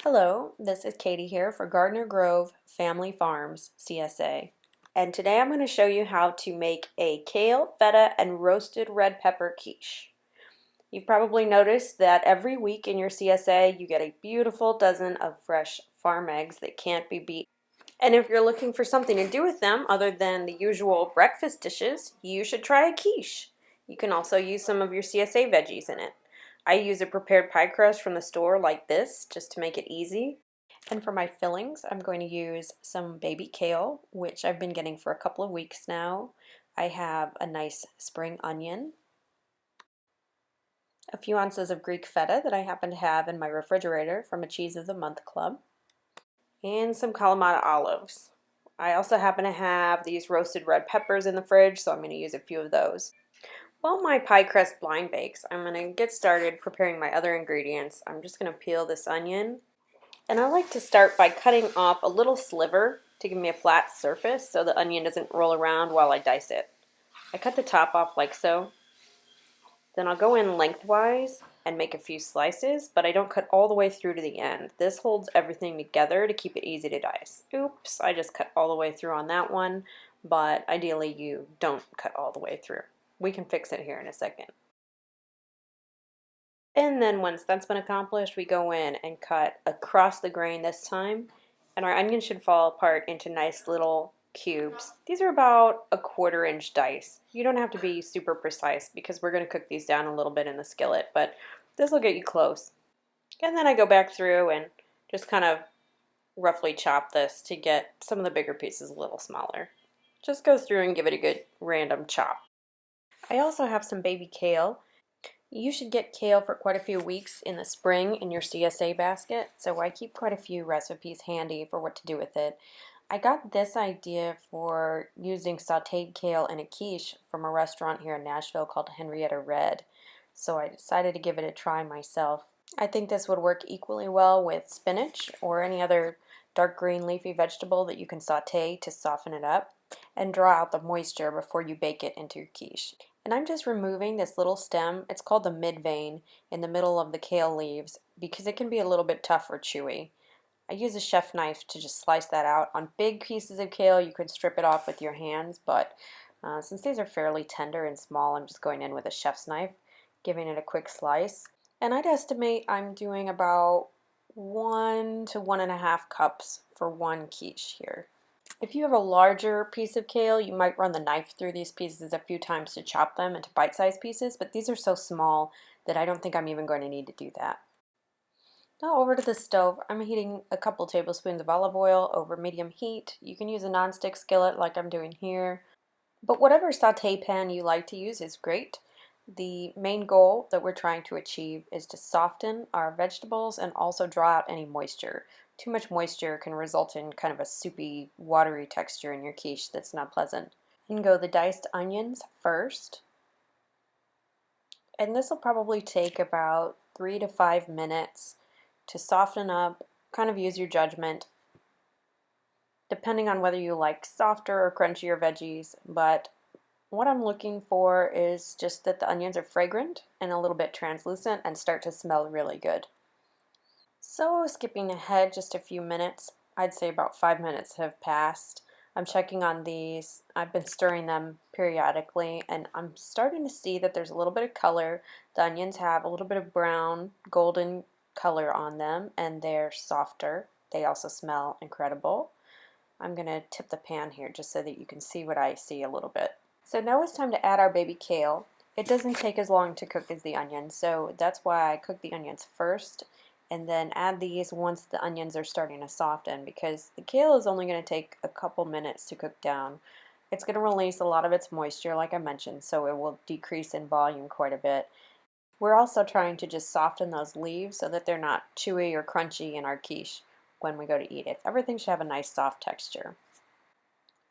Hello, this is Katie here for Gardner Grove Family Farms CSA. And today I'm going to show you how to make a kale, feta, and roasted red pepper quiche. You've probably noticed that every week in your CSA you get a beautiful dozen of fresh farm eggs that can't be beat. And if you're looking for something to do with them other than the usual breakfast dishes, you should try a quiche. You can also use some of your CSA veggies in it. I use a prepared pie crust from the store like this just to make it easy. And for my fillings, I'm going to use some baby kale, which I've been getting for a couple of weeks now. I have a nice spring onion, a few ounces of Greek feta that I happen to have in my refrigerator from a Cheese of the Month club, and some Kalamata olives. I also happen to have these roasted red peppers in the fridge, so I'm going to use a few of those. While my pie crust blind bakes, I'm going to get started preparing my other ingredients. I'm just going to peel this onion, and I like to start by cutting off a little sliver to give me a flat surface so the onion doesn't roll around while I dice it. I cut the top off like so. Then I'll go in lengthwise and make a few slices, but I don't cut all the way through to the end. This holds everything together to keep it easy to dice. Oops, I just cut all the way through on that one, but ideally you don't cut all the way through. We can fix it here in a second. And then once that's been accomplished, we go in and cut across the grain this time, and our onion should fall apart into nice little cubes. These are about a 1/4 inch dice. You don't have to be super precise because we're going to cook these down a little bit in the skillet, but this will get you close. And then I go back through and just kind of roughly chop this to get some of the bigger pieces a little smaller. Just go through and give it a good random chop. I also have some baby kale. You should get kale for quite a few weeks in the spring in your CSA basket, so I keep quite a few recipes handy for what to do with it. I got this idea for using sauteed kale in a quiche from a restaurant here in Nashville called Henrietta Red, so I decided to give it a try myself. I think this would work equally well with spinach or any other dark green leafy vegetable that you can saute to soften it up and draw out the moisture before you bake it into your quiche. And I'm just removing this little stem, it's called the mid vein, in the middle of the kale leaves because it can be a little bit tough or chewy. I use a chef knife to just slice that out. On big pieces of kale, you could strip it off with your hands, but since these are fairly tender and small, I'm just going in with a chef's knife, giving it a quick slice. And I'd estimate I'm doing about 1 to 1.5 cups for one quiche here. If you have a larger piece of kale, you might run the knife through these pieces a few times to chop them into bite-sized pieces, but these are so small that I don't think I'm even going to need to do that. Now over to the stove, I'm heating a couple tablespoons of olive oil over medium heat. You can use a nonstick skillet like I'm doing here, but whatever saute pan you like to use is great. The main goal that we're trying to achieve is to soften our vegetables and also draw out any moisture. Too much moisture can result in kind of a soupy, watery texture in your quiche that's not pleasant. And go the diced onions first. And this will probably take about 3 to 5 minutes to soften up, kind of use your judgment, depending on whether you like softer or crunchier veggies, but what I'm looking for is just that the onions are fragrant and a little bit translucent and start to smell really good. So skipping ahead just a few minutes, I'd say about 5 minutes have passed. I'm checking on these. I've been stirring them periodically and I'm starting to see that there's a little bit of color. The onions have a little bit of brown, golden color on them and they're softer. They also smell incredible. I'm going to tip the pan here just so that you can see what I see a little bit. So now it's time to add our baby kale. It doesn't take as long to cook as the onions, so that's why I cook the onions first and then add these once the onions are starting to soften because the kale is only going to take a couple minutes to cook down. It's going to release a lot of its moisture like I mentioned, so it will decrease in volume quite a bit. We're also trying to just soften those leaves so that they're not chewy or crunchy in our quiche when we go to eat it. Everything should have a nice soft texture.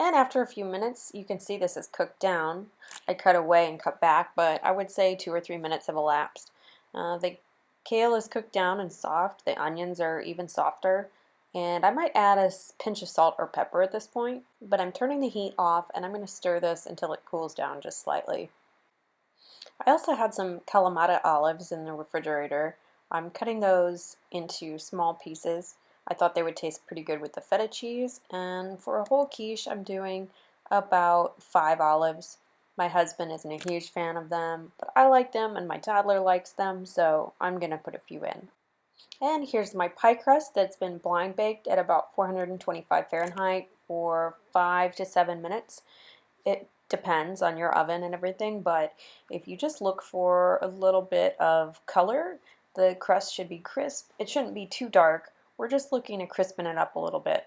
And after a few minutes, you can see this is cooked down. I cut away and cut back, but I would say 2 or 3 minutes have elapsed. The kale is cooked down and soft. The onions are even softer. And I might add a pinch of salt or pepper at this point, but I'm turning the heat off and I'm going to stir this until it cools down just slightly. I also had some Kalamata olives in the refrigerator. I'm cutting those into small pieces. I thought they would taste pretty good with the feta cheese, and for a whole quiche I'm doing about 5 olives. My husband isn't a huge fan of them, but I like them and my toddler likes them, so I'm gonna put a few in. And here's my pie crust that's been blind baked at about 425 Fahrenheit for 5 to 7 minutes. It depends on your oven and everything, but if you just look for a little bit of color, the crust should be crisp. It shouldn't be too dark. We're just looking to crispen it up a little bit.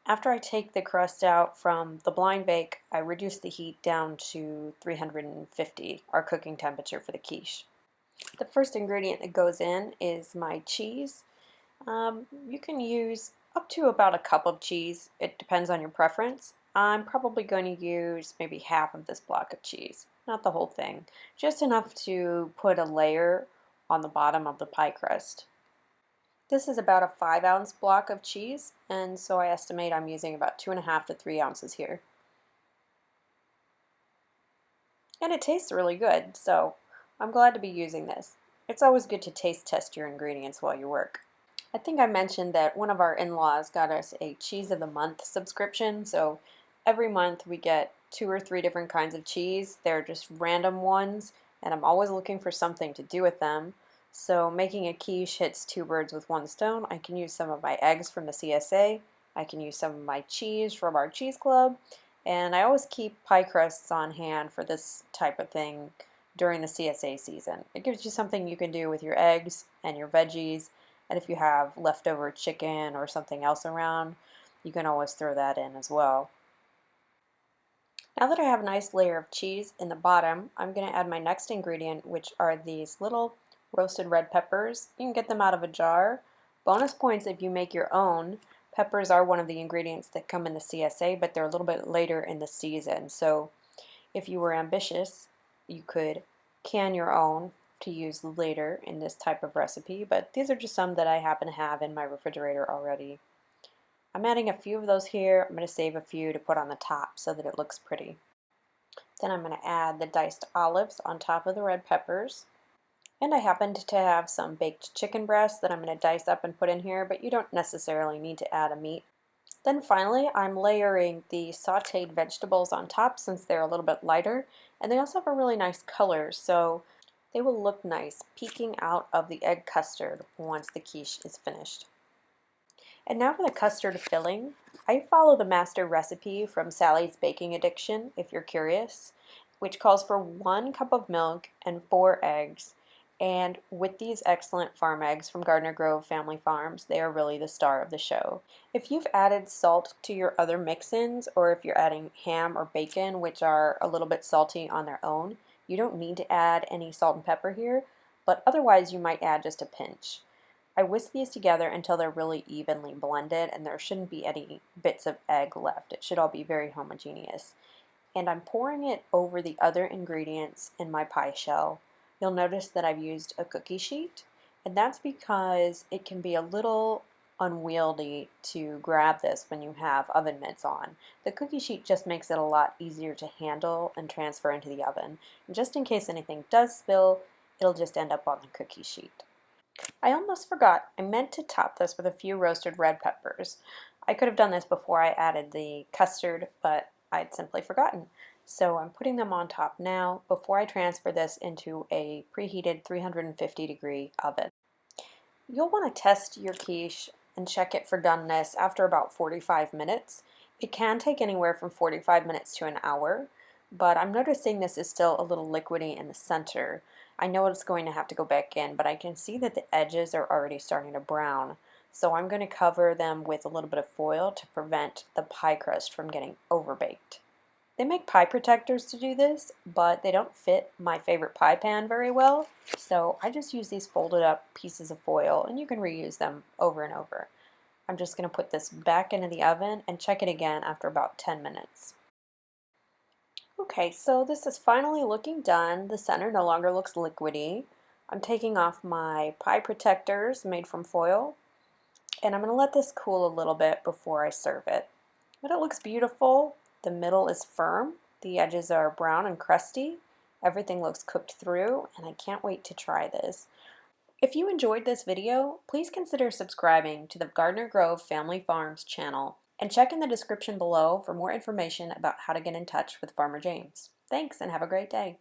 After I take the crust out from the blind bake, I reduce the heat down to 350, our cooking temperature for the quiche. The first ingredient that goes in is my cheese. You can use up to about a cup of cheese. It depends on your preference. I'm probably going to use maybe half of this block of cheese, not the whole thing, just enough to put a layer on the bottom of the pie crust. This is about a 5-ounce block of cheese, and so I estimate I'm using about 2.5 to 3 ounces here. And it tastes really good, so I'm glad to be using this. It's always good to taste test your ingredients while you work. I think I mentioned that one of our in-laws got us a Cheese of the Month subscription, so every month we get 2 or 3 different kinds of cheese. They're just random ones, and I'm always looking for something to do with them. So making a quiche hits 2 birds with 1 stone. I can use some of my eggs from the CSA, I can use some of my cheese from our cheese club, and I always keep pie crusts on hand for this type of thing during the CSA season. It gives you something you can do with your eggs and your veggies, and if you have leftover chicken or something else around, you can always throw that in as well. Now that I have a nice layer of cheese in the bottom, I'm going to add my next ingredient, which are these little roasted red peppers. You can get them out of a jar. Bonus points if you make your own. Peppers are one of the ingredients that come in the CSA, but they're a little bit later in the season. So if you were ambitious, you could can your own to use later in this type of recipe, but these are just some that I happen to have in my refrigerator already. I'm adding a few of those here. I'm going to save a few to put on the top so that it looks pretty. Then I'm going to add the diced olives on top of the red peppers. And I happened to have some baked chicken breast that I'm going to dice up and put in here, but you don't necessarily need to add a meat. Then finally, I'm layering the sauteed vegetables on top since they're a little bit lighter, and they also have a really nice color, so they will look nice peeking out of the egg custard once the quiche is finished. And now for the custard filling. I follow the master recipe from Sally's Baking Addiction, if you're curious, which calls for 1 cup of milk and 4 eggs. And with these excellent farm eggs from Gardner Grove Family Farms, they are really the star of the show. If you've added salt to your other mix-ins, or if you're adding ham or bacon, which are a little bit salty on their own, you don't need to add any salt and pepper here, but otherwise you might add just a pinch. I whisk these together until they're really evenly blended and there shouldn't be any bits of egg left. It should all be very homogeneous. And I'm pouring it over the other ingredients in my pie shell. You'll notice that I've used a cookie sheet, and that's because it can be a little unwieldy to grab this when you have oven mitts on. The cookie sheet just makes it a lot easier to handle and transfer into the oven. And just in case anything does spill, it'll just end up on the cookie sheet. I almost forgot. I meant to top this with a few roasted red peppers. I could have done this before I added the custard, but I'd simply forgotten. So I'm putting them on top now before I transfer this into a preheated 350-degree oven. You'll want to test your quiche and check it for doneness after about 45 minutes. It can take anywhere from 45 minutes to an hour, but I'm noticing this is still a little liquidy in the center. I know it's going to have to go back in, but I can see that the edges are already starting to brown. So I'm going to cover them with a little bit of foil to prevent the pie crust from getting overbaked. They make pie protectors to do this, but they don't fit my favorite pie pan very well, so I just use these folded up pieces of foil, and you can reuse them over and over. I'm just going to put this back into the oven and check it again after about 10 minutes. Okay, so this is finally looking done. The center no longer looks liquidy. I'm taking off my pie protectors made from foil, and I'm going to let this cool a little bit before I serve it. But it looks beautiful. The middle is firm, the edges are brown and crusty, everything looks cooked through, and I can't wait to try this. If you enjoyed this video, please consider subscribing to the Gardner Grove Family Farms channel and check in the description below for more information about how to get in touch with Farmer James. Thanks and have a great day.